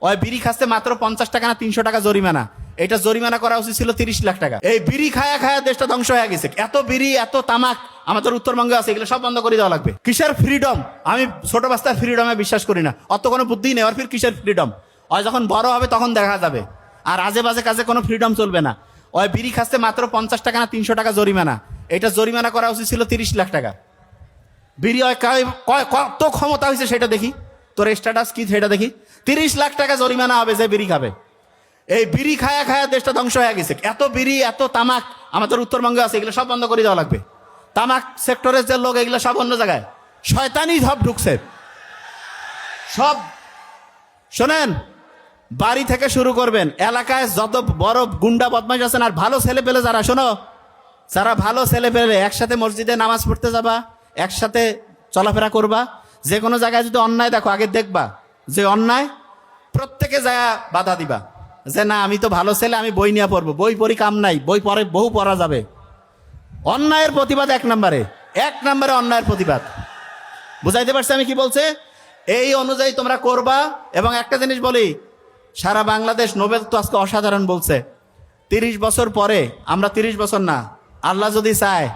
ওই বিড়ি খাচ্ছে মাত্র 50 টাকা না 300 টাকা জরিমানা। এটা জরিমানা করা উচিত ছিল 30 লাখ টাকা। এই বিড়ি খায়া খায়া দেশটা ধ্বংস হয়ে গেছে। এত বিড়ি এত তামাক আমাদের উত্তরবঙ্গে আছে, এগুলো সব বন্ধ করে দেওয়া লাগবে। কিসের ফ্রিডম? আমি ছোট বাচ্চার ফ্রিডমে বিশ্বাস করি না, অত কোনো বুদ্ধি নেই। আর ফির কিসের ফ্রিডম? ওই যখন বড় হবে তখন দেখা যাবে। আর আজে বাজে কাজে কোনো ফ্রিডম চলবে না। ওই বিড়ি খাচ্ছে মাত্র 50 টাকা না 300 টাকা জরিমানা। এটা জরিমানা করা উচিত ছিল 30 লাখ টাকা। বিড়ি কত ক্ষমতা হয়েছে সেটা দেখি, তোর স্ট্যাটাস কি সেটা দেখি। 30 লাখ টাকা জরিমানা হবে যে বিড়ি খাবে। এই বিড়ি খায়া খায়া দেশটা ধ্বংস হয়ে গেছে। এত বিড়ি এত তামাক আমাদের উত্তরবঙ্গে আছে, এগুলো সব বন্ধ করে দেওয়া লাগবে। তামাক সেক্টরের যে লোক, এগুলো সব অন্য জায়গায়, শয়তানি সব ঢুকছে সব। শোনেন, বাড়ি থেকে শুরু করবেন, এলাকায় যত বড় গুন্ডা বদমাশ আছেন আর ভালো ছেলে পেলে যারা, শোনো, যারা ভালো ছেলে পেলে একসাথে মসজিদে নামাজ পড়তে যাবা, একসাথে চলাফেরা করবা। যে কোনো জায়গায় যদি অন্যায় দেখো, আগে দেখবা যে অন্যায়, প্রত্যেকে যায় বাধা দিবা যে না আমি তো ভালো ছেলে, আমি বই নিয়ে পড়বো। বই পড়ি কাম নাই, বই পরে বহু পড়া যাবে। অন্যায়ের প্রতিবাদ এক নম্বরে অন্যায়ের প্রতিবাদ। বুঝাইতে পারছি আমি কি বলছে? এই অনুযায়ী তোমরা করবা। এবং একটা জিনিস বলি, সারা বাংলাদেশ নোবেল তো আজকে অসাধারণ বলছে। 30 বছর পরে, আমরা 30 বছর না, আল্লাহ যদি চায়